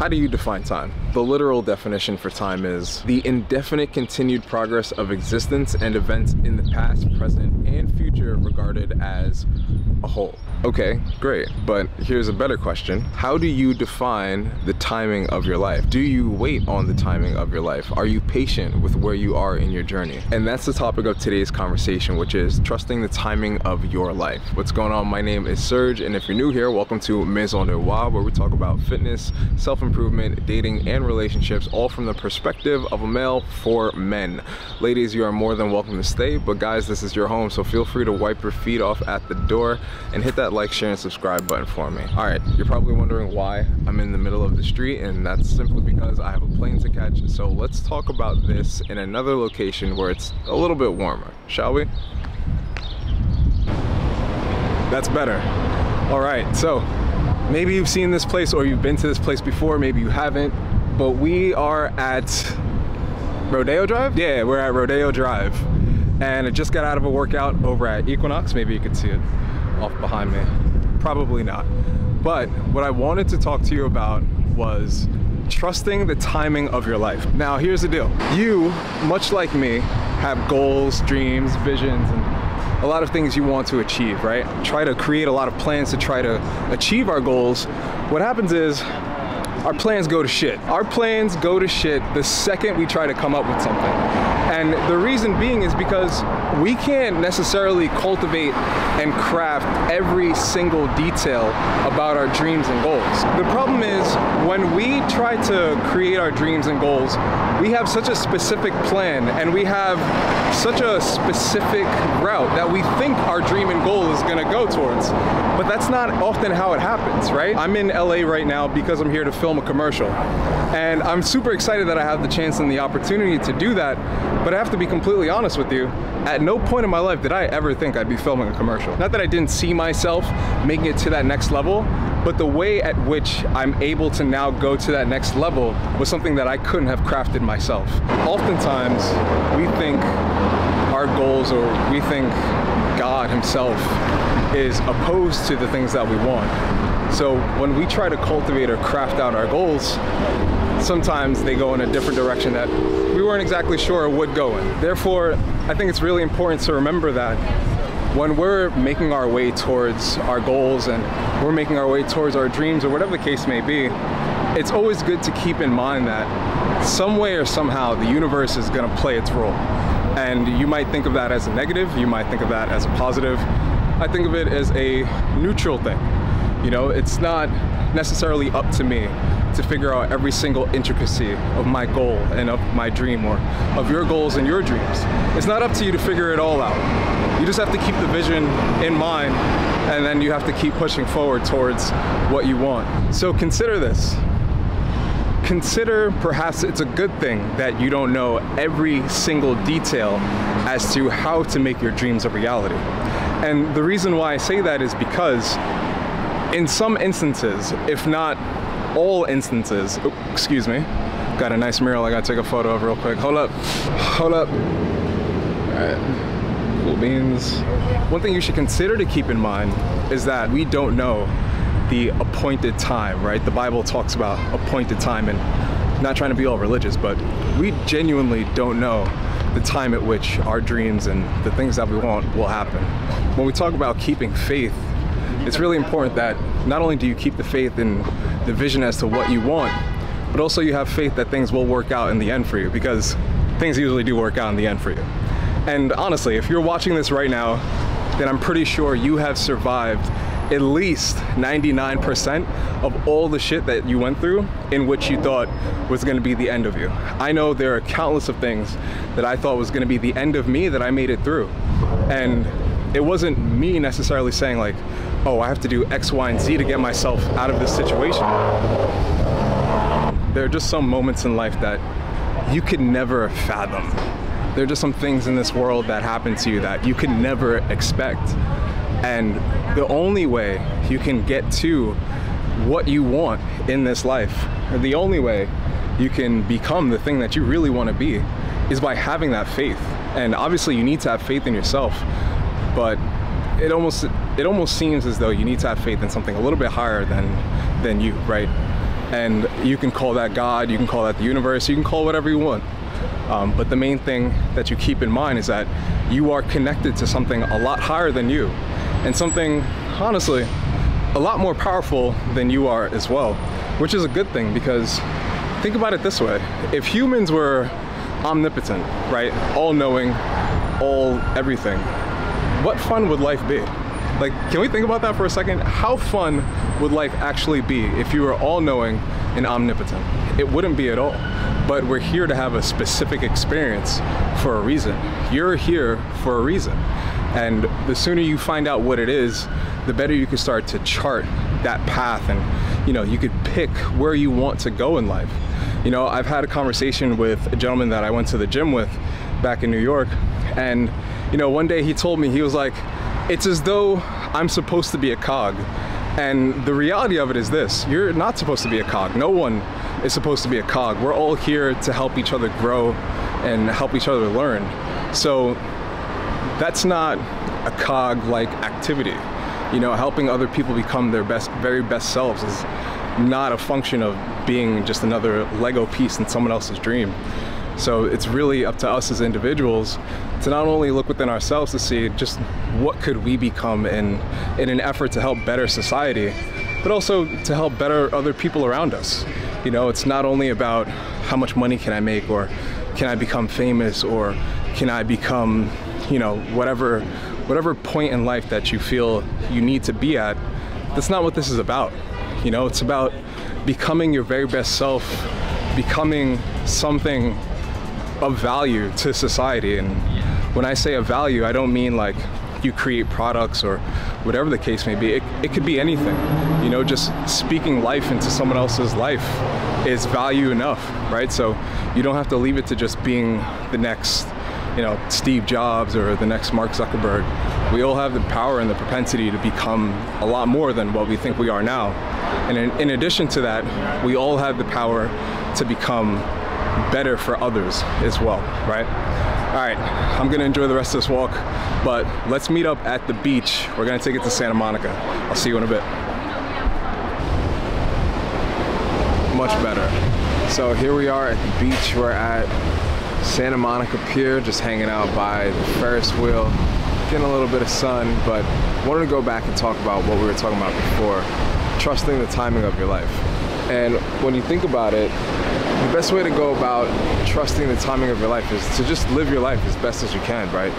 How do you define time? The literal definition for time is the indefinite continued progress of existence and events in the past, present, and future regarded as a whole. Okay, great. But here's a better question. How do you define the timing of your life? Do you wait on the timing of your life? Are you patient with where you are in your journey? And that's the topic of today's conversation, which is trusting the timing of your life. What's going on? My name is Serge, and if you're new here, welcome to Maison Noire, where we talk about fitness, self-improvement, dating, and relationships, all from the perspective of a male for men. Ladies, you are more than welcome to stay, but guys, this is your home, so feel free to wipe your feet off at the door and hit that like, share, and subscribe button for me. All right, you're probably wondering why I'm in the middle of the street, and that's simply because I have a plane to catch. So let's talk about this in another location where it's a little bit warmer, shall we? That's better. All right, so maybe you've seen this place or you've been to this place before, maybe you haven't, but we are at Rodeo Drive? Yeah, we're at Rodeo Drive. And I just got out of a workout over at Equinox. Maybe you can see it off behind me. Probably not. But what I wanted to talk to you about was trusting the timing of your life. Now, here's the deal. You, much like me, have goals, dreams, visions, and a lot of things you want to achieve, right? Try to create a lot of plans to try to achieve our goals. What happens is our plans go to shit. Our plans go to shit the second we try to come up with something. And the reason being is because we can't necessarily cultivate and craft every single detail about our dreams and goals. The problem is when we try to create our dreams and goals, we have such a specific plan and we have such a specific route that we think our dream and goal is gonna go towards. But that's not often how it happens, right? I'm in LA right now because I'm here to film a commercial. And I'm super excited that I have the chance and the opportunity to do that. But I have to be completely honest with you, at no point in my life did I ever think I'd be filming a commercial. Not that I didn't see myself making it to that next level, but the way at which I'm able to now go to that next level was something that I couldn't have crafted myself. Oftentimes, we think our goals, or we think God himself is opposed to the things that we want. So when we try to cultivate or craft out our goals, sometimes they go in a different direction that we weren't exactly sure it would go in. Therefore, I think it's really important to remember that when we're making our way towards our goals and we're making our way towards our dreams or whatever the case may be, it's always good to keep in mind that some way or somehow the universe is gonna play its role. And you might think of that as a negative, you might think of that as a positive. I think of it as a neutral thing. You know, it's not necessarily up to me to figure out every single intricacy of my goal and of my dream, or of your goals and your dreams. It's not up to you to figure it all out. You just have to keep the vision in mind, and then you have to keep pushing forward towards what you want. So consider this. Consider perhaps it's a good thing that you don't know every single detail as to how to make your dreams a reality. And the reason why I say that is because in some instances, if not all instances, excuse me, got a nice mural I gotta take a photo of real quick. Hold up. All right, cool beans. One thing you should consider to keep in mind is that we don't know the appointed time, right? The Bible talks about appointed time, and I'm not trying to be all religious, but we genuinely don't know the time at which our dreams and the things that we want will happen. When we talk about keeping faith, it's really important that not only do you keep the faith in the vision as to what you want, but also you have faith that things will work out in the end for you, because things usually do work out in the end for you. And honestly, if you're watching this right now, then I'm pretty sure you have survived at least 99% of all the shit that you went through in which you thought was gonna be the end of you. I know there are countless of things that I thought was gonna be the end of me that I made it through. And it wasn't me necessarily saying like, oh, I have to do X, Y, and Z to get myself out of this situation. There are just some moments in life that you could never fathom. There are just some things in this world that happen to you that you could never expect. And the only way you can get to what you want in this life, or the only way you can become the thing that you really want to be, is by having that faith. And obviously you need to have faith in yourself, but it almost seems as though you need to have faith in something a little bit higher than you, right? And you can call that God, you can call that the universe, you can call whatever you want. But the main thing that you keep in mind is that you are connected to something a lot higher than you, and something, honestly, a lot more powerful than you are as well, which is a good thing, because think about it this way. If humans were omnipotent, right? All-knowing, all everything, what fun would life be? Like, can we think about that for a second? How fun would life actually be if you were all-knowing and omnipotent? It wouldn't be at all. But we're here to have a specific experience for a reason. You're here for a reason. And the sooner you find out what it is, the better you can start to chart that path, and you could pick where you want to go in life. I've had a conversation with a gentleman that I went to the gym with back in New York, and one day he told me, he was like, it's as though I'm supposed to be a cog. And the reality of it is this: you're not supposed to be a cog. No one is supposed to be a cog. We're all here to help each other grow and help each other learn. So that's not a cog-like activity. Helping other people become their very best selves is not a function of being just another Lego piece in someone else's dream. So it's really up to us as individuals to not only look within ourselves to see just what could we become in an effort to help better society, but also to help better other people around us. It's not only about how much money can I make, or can I become famous, or can I become, whatever point in life that you feel you need to be at. That's not what this is about. It's about becoming your very best self, becoming something of value to society. And when I say of value, I don't mean like you create products or whatever the case may be. It could be anything. Just speaking life into someone else's life is value enough, right? So you don't have to leave it to just being the next, Steve Jobs or the next Mark Zuckerberg. We all have the power and the propensity to become a lot more than what we think we are now. And in addition to that, we all have the power to become better for others as well, right? All right, I'm gonna enjoy the rest of this walk, but let's meet up at the beach. We're gonna take it to Santa Monica. I'll see you in a bit. Much better. So here we are at the beach. We're at Santa Monica Pier, just hanging out by the Ferris wheel, getting a little bit of sun, but wanted to go back and talk about what we were talking about before, trusting the timing of your life. And when you think about it, the best way to go about trusting the timing of your life is to just live your life as best as you can, right?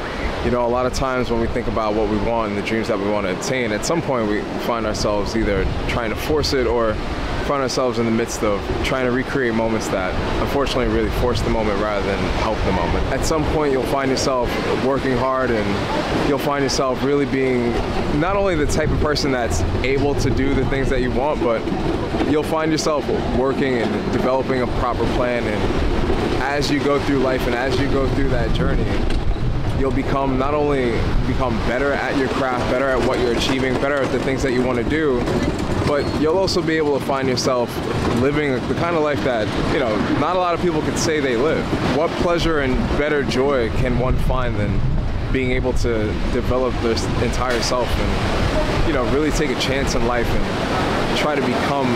A lot of times when we think about what we want and the dreams that we want to attain, at some point we find ourselves either trying to force it or find ourselves in the midst of trying to recreate moments that unfortunately really force the moment rather than help the moment. At some point you'll find yourself working hard, and you'll find yourself really being not only the type of person that's able to do the things that you want, but you'll find yourself working and developing a proper plan. And as you go through life and as you go through that journey, you'll not only become better at your craft, better at what you're achieving, better at the things that you want to do, but you'll also be able to find yourself living the kind of life that, not a lot of people could say they live. What pleasure and better joy can one find than being able to develop their entire self and, really take a chance in life and try to become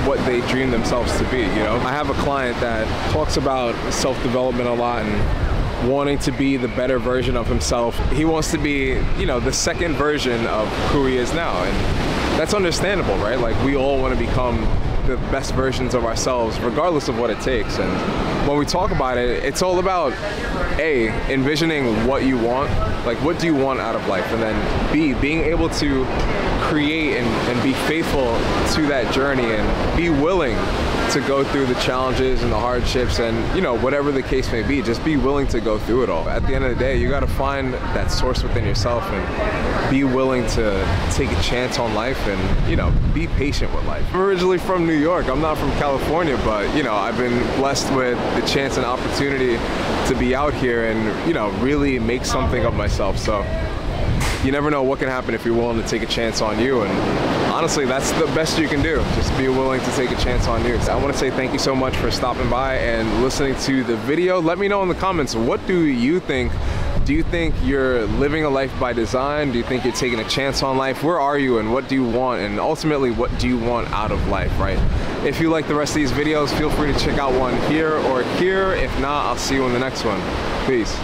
what they dream themselves to be, I have a client that talks about self-development a lot and wanting to be the better version of himself. He wants to be, the second version of who he is now. And that's understandable, right? Like, we all want to become the best versions of ourselves, regardless of what it takes. And when we talk about it, it's all about A, envisioning what you want, like what do you want out of life, and then B, being able to create and be faithful to that journey and be willing to go through the challenges and the hardships and, whatever the case may be, just be willing to go through it all. At the end of the day, you got to find that source within yourself and be willing to take a chance on life and, be patient with life. I'm originally from New York. I'm not from California, but, I've been blessed with the chance and opportunity to be out here and, really make something of myself. So you never know what can happen if you're willing to take a chance on you. And honestly, that's the best you can do. Just be willing to take a chance on you. I want to say thank you so much for stopping by and listening to the video. Let me know in the comments, what do you think Do you think you're living a life by design? Do you think you're taking a chance on life? Where are you and what do you want? And ultimately, what do you want out of life, right? If you like the rest of these videos, feel free to check out one here or here. If not, I'll see you in the next one. Peace.